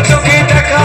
चोखे देखा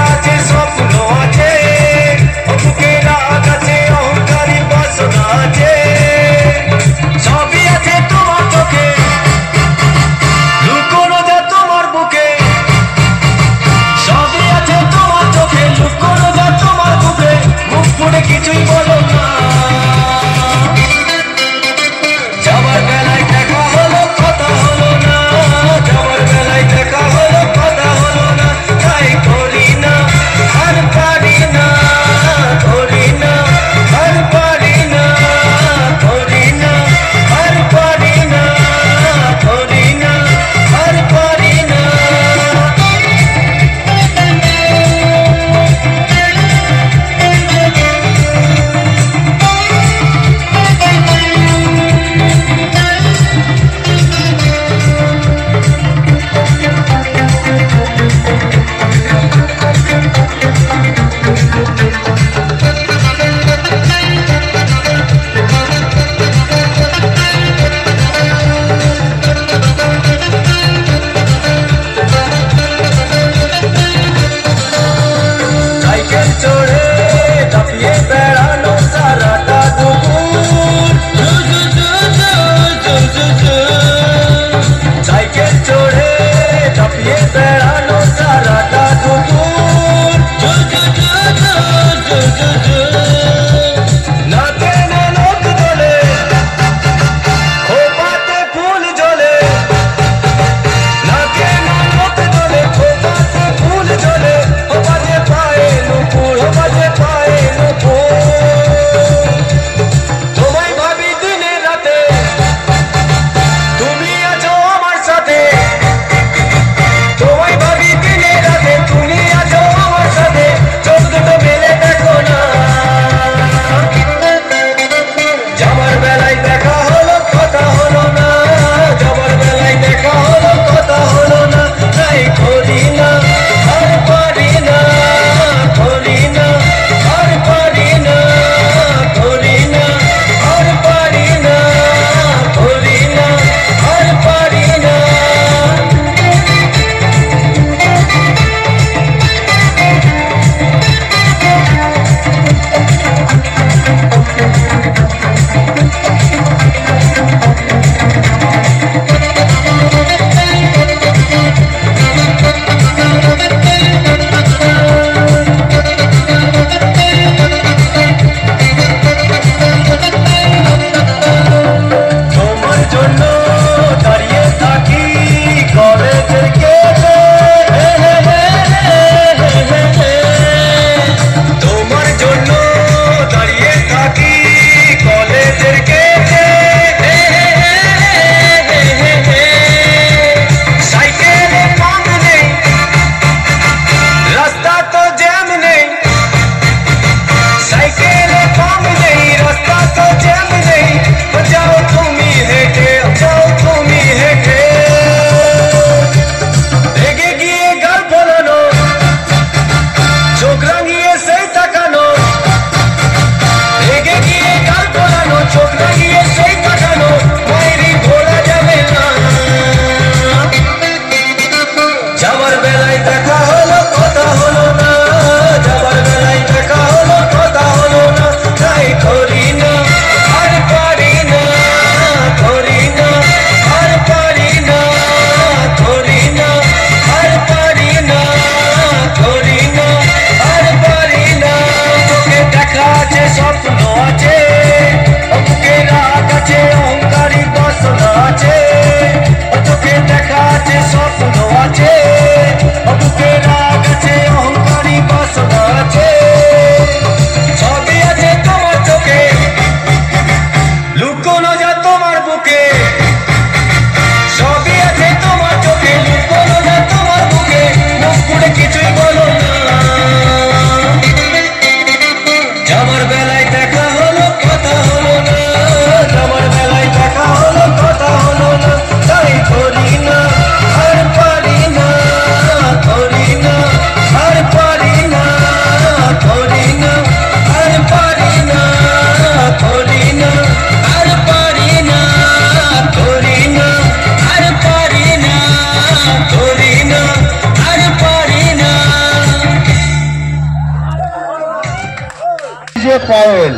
ডিজে পায়েল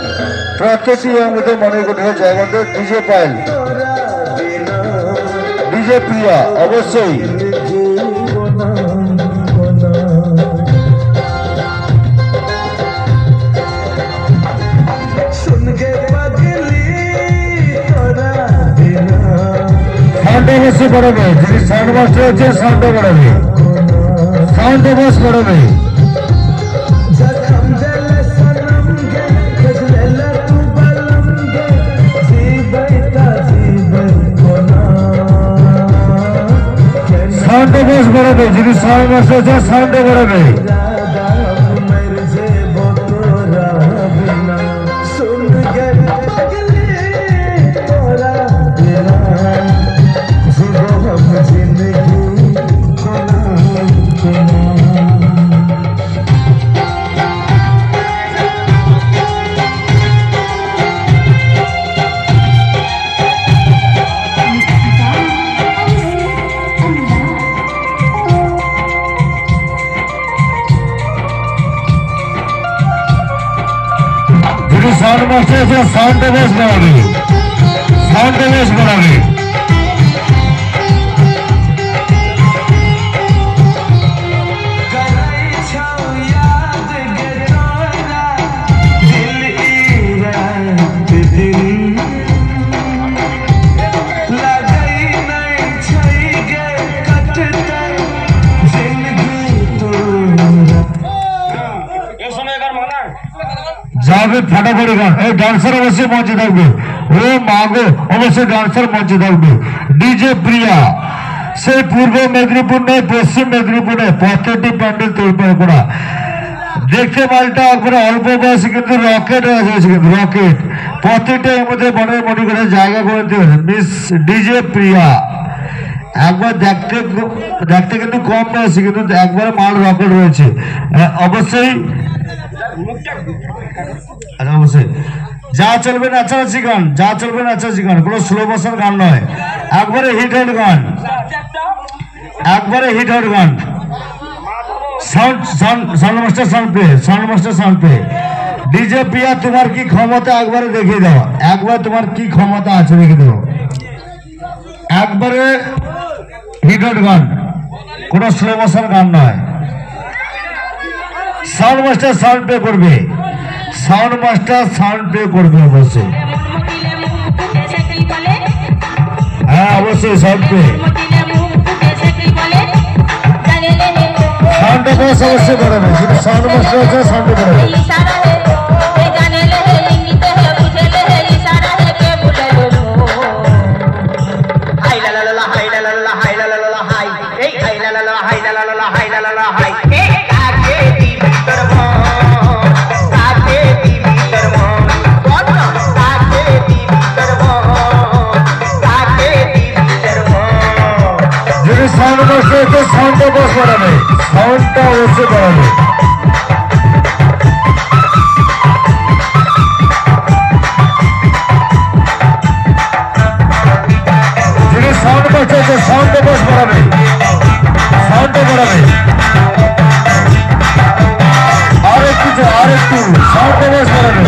প্রত্যেকটি আমাদের মনে করতে জায়গাতে ডিজে পায়েল ডিজে প্রিয়া অবশ্যই সাউন্ড অবশ্যই বাড়াবে যিনি সাউন্ড মাস্টার হচ্ছে সাউন্ড বাড়াবে সাউন্ড বস বাড়াবে সাউন্ড বস বাড়াবে যিনি সাউন্ড মাস্টার হচ্ছে সাউন্ড বাড়াবে साउंड मास्टर से साउंड बेस बढ़ावे साउंड बेस बढ़ावे যাবে ফাটাফাটি গান এই ডান্সার অবশ্যই মঞ্চে থাকবে ও মাগো অবশ্যই ডান্সার মঞ্চে থাকবে ডিজে প্রিয়া সেই পূর্ব মেদিনীপুর নয় পশ্চিম মেদিনীপুর নয় প্রত্যেকটি প্যান্ডেল তৈরি করা দেখতে মালটা একবারে অল্প বয়সে কিন্তু রকেট হয়েছে কিন্তু রকেট প্রত্যেকটা এর মধ্যে মনে মনে করে জায়গা করে দিতে মিস ডিজে প্রিয়া একবার দেখতে দেখতে কিন্তু কম বয়সে কিন্তু একবারে মাল রকেট রয়েছে অবশ্যই অবশ্যই যা চলবে নাচানাচি গান যা চলবে নাচানাচি গান কোনো স্লো মোশন গান নয় একবারে হিট হট গান একবারে হিট হট গান সাউন্ড মাস্টার সাউন্ড পে ডিজে প্রিয়া তোমার কি ক্ষমতা একবারে দেখিয়ে দাও একবার তোমার কি ক্ষমতা আছে দেখিয়ে দাও একবারে হিট হট গান কোনো স্লো মোশন গান নয় সাউন্ড মাস্টার সাউন্ড পে করবে সাউন্ড মাস্টার সাউন্ড পে করবে অবশ্যই হ্যাঁ অবশ্যই সাউন্ড পে সাউন্ড বস অবশ্যই করাবে কিন্তু সাউন্ড মাস্টার আছে সাউন্ড পে করবে সাউন্ড মাস্টার সাউন্ড বস বাড়াবে সাউন্ডটা অবশ্যই বাড়াবে যিনি সাউন্ড মাস্টার সাউন্ড বস বাড়াবে সাউন্ডটা বাড়াবে আর একটু সাউন্ড বস বাড়াবে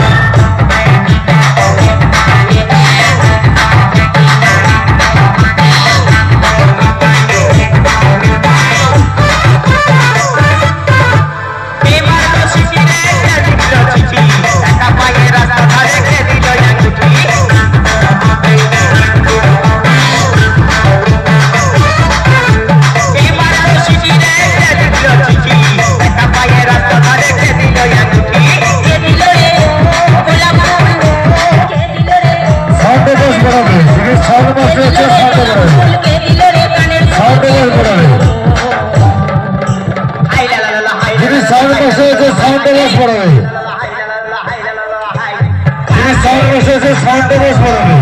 সাউন্ড বস বাড়াবে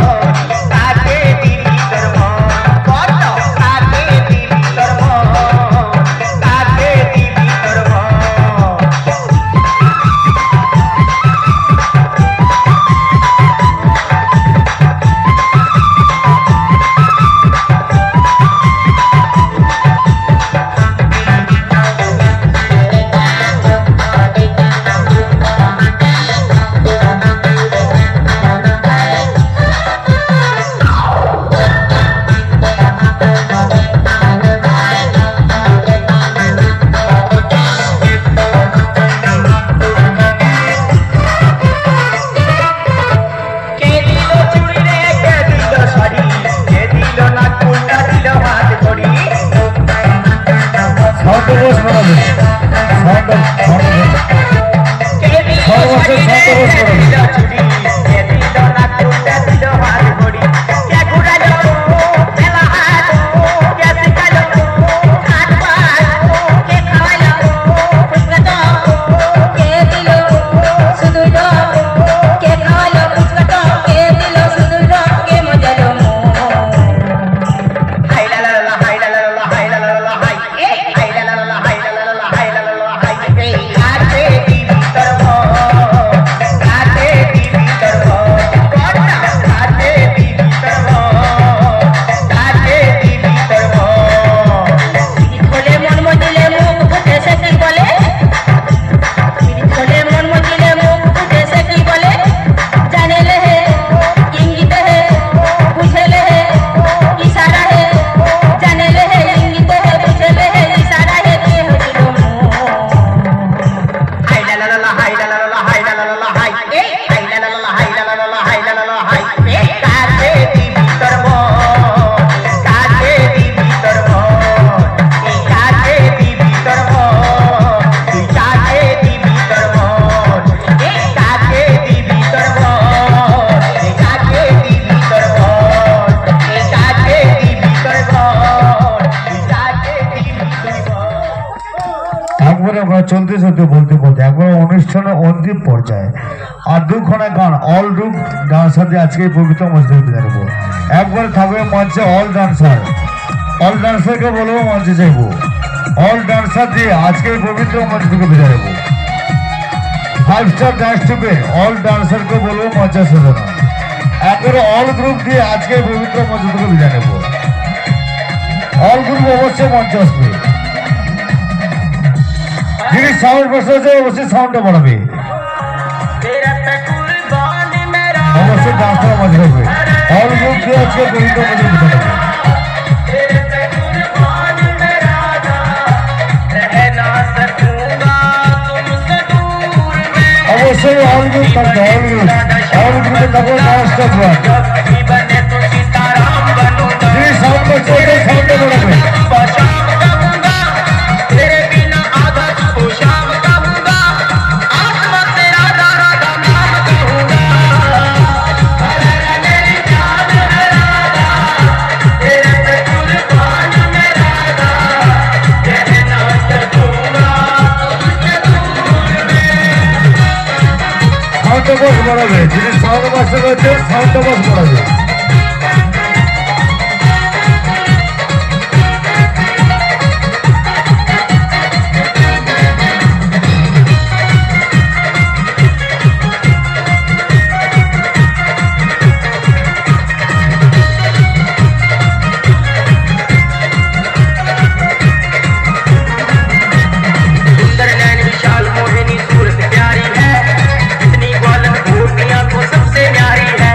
চলতে চলতে বলতে বলতে একবার অনুষ্ঠানের অন্তিম পর্যায়ে আর দুখানা গান অল গ্রুপ ডান্সার দিয়ে আজকে পবিত্র মঞ্চে বিদায় নেবো। একবার থাকবে মঞ্চে অল ডান্সারকে বলবো মঞ্চে চাইবো, অল ডান্সার দিয়ে আজকে পবিত্র মঞ্চ থেকে বিদায় নেবো। 5 স্টার ডান্স ট্রুপে অল ডান্সারকে বলবো মঞ্চে সাজানো। একবারে অল গ্রুপ দিয়ে আজকে পবিত্র মঞ্চ থেকে বিদায় নেবো। অল গ্রুপ অবশ্যই মঞ্চে আসবে, যিনি সাউন্ড বসাচ্ছে অবশ্যই সাউন্ডটা বাড়াবে, অবশ্যই ডান্সটা মজা হবে। অল গ্রুপ দিয়ে আজকে পবিত্র মঞ্চে বিদায় নেবো। অবশ্যই অল গ্রুপ থাকবে, অল গ্রুপে থাকবে ডান্সটা যিনি সাউন্ড বসছে সাউন্ডটা বাড়াবে। বস বাড়াবে, যিনি সাউন্ড মাস্টার রয়েছে সাউন্ডটা বস বাড়াবে। सबसे प्यारी है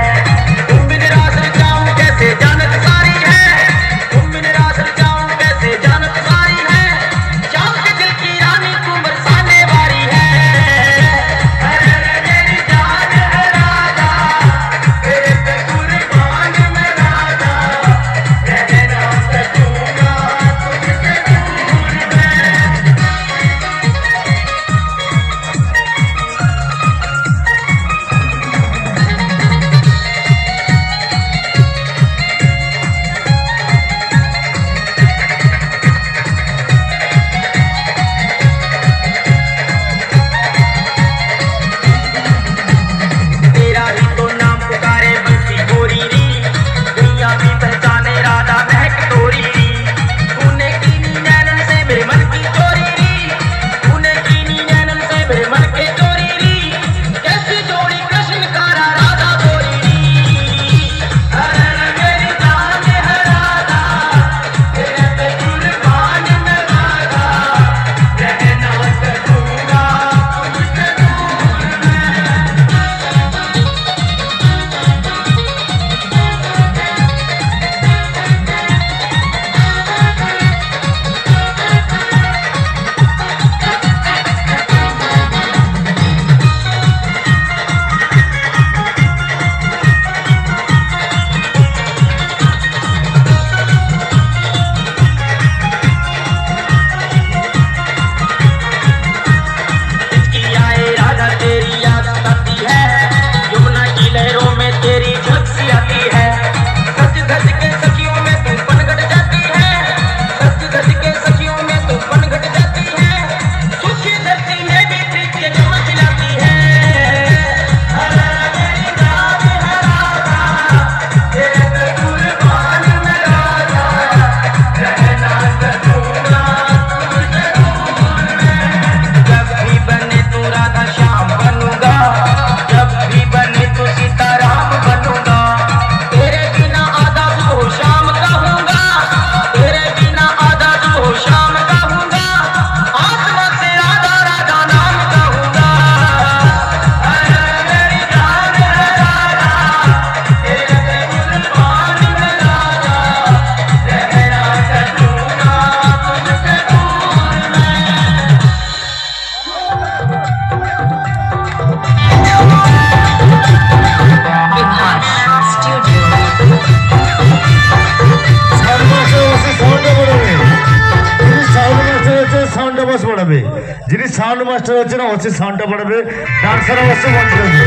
সাউন্ড মাস্টার হচ্ছে না অবশ্যই সাউন্ডটা বাড়াবে ডান্সার অবশ্যই মঞ্চে থাকবে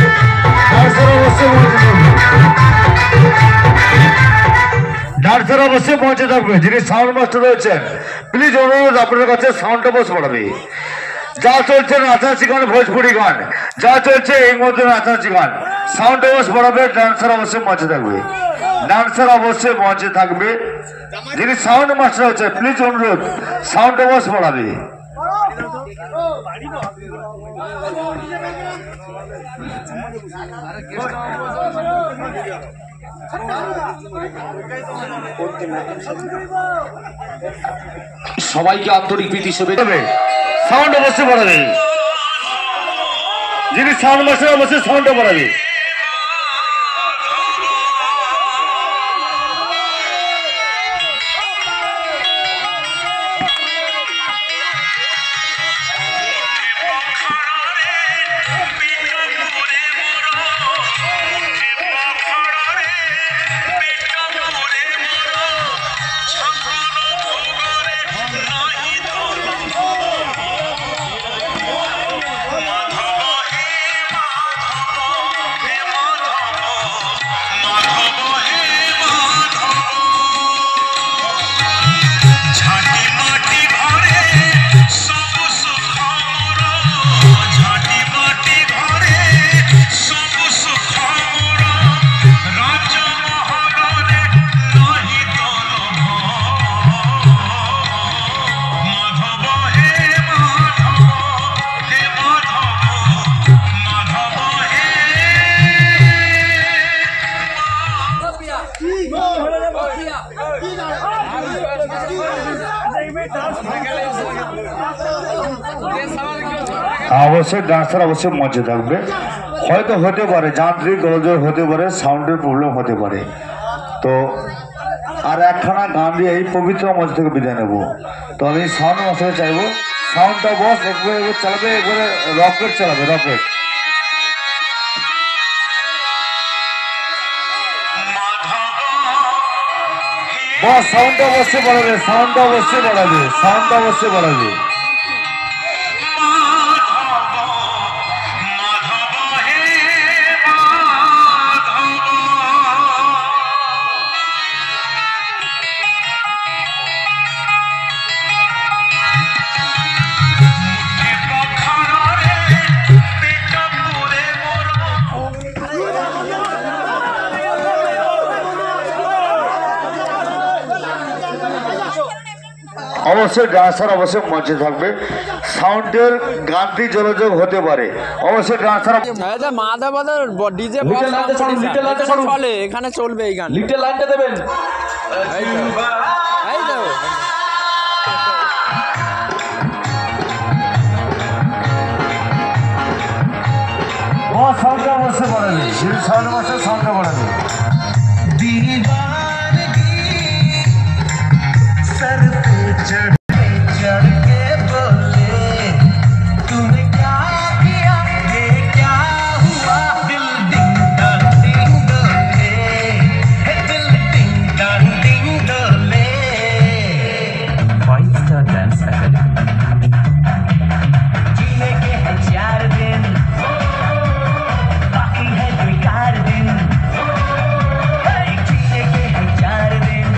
ডান্সার অবশ্যই মঞ্চে থাকবে ডান্সার অবশ্যই মঞ্চে থাকবে যিনি সাউন্ড মাস্টার রয়েছেন প্লিজ অনুরোধ আপনার কাছে সাউন্ডটা অবশ্যই বাড়াবে যা চলছে নাচানাচি গান ভোজপুরি গান যা চলছে এই মধ্যে নাচানাচি গান সাউন্ড অবশ্যই বাড়াবে ডান্সার অবশ্যই মঞ্চে থাকবে ডান্সার অবশ্যই মঞ্চে থাকবে যিনি সাউন্ড মাস্টার হচ্ছে প্লিজ অনুরোধ সাউন্ড অবশ্যই বাড়াবে সবাইকে আন্তরিক প্রীতি শুভেচ্ছা সাউন্ড অবশ্যই বাড়াবে যিনি সাউন্ড মাস্টার অবশ্যই সাউন্ডটা বাড়াবে অবশ্যই ডান্সার অবশ্যই মঞ্চে থাকবে হয়তো হতে পারে যান্ত্রিক গোলযোগ হতে পারে সাউন্ডের প্রবলেম হতে পারে তো আর একখানা গান দিয়ে এই পবিত্র মঞ্চ থেকে বিদায় নেবো তো আমি সাউন্ড মাস্টারে চাইবো সাউন্ডটা বস একবার চালাবে একবারে রকেট চালাবে রকেট বস সাউন্ডটা অবশ্যই বাড়াবে সাউন্ডটা অবশ্যই বাড়াবে সাউন্ডটা অবশ্যই বাড়াবে অবশ্যই ডান্সার অবশ্যই মঞ্চে থাকবে সাউন্ডের গানটি জলযোগ হতে পারে অবশ্যই ডান্সার ডিজে চলে এখানে চলবে এই গান লিটল লাইনটা দেবেন সাউন্ডটা অবশ্যই বাড়াবে সাউন্ড মাস্টার সাউন্ডটা বাড়াবে चढ़ चढ़ के बोले तूने क्या किया ये क्या हुआ दिल डिंग डोले दिल डिंग डोले 5 स्टार डांस एकेडमी जीने के हैं 4 दिन बाकी है 4 दिन जीने के हैं 4 दिन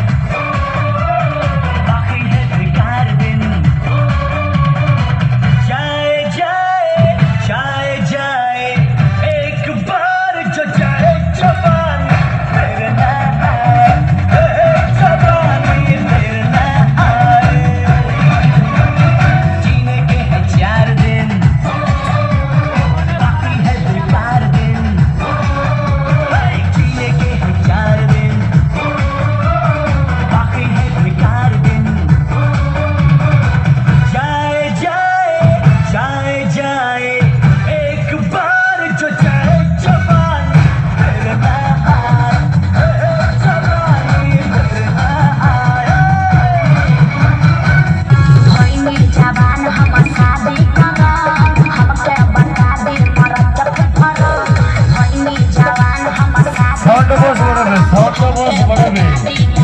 Sound of us, whatever.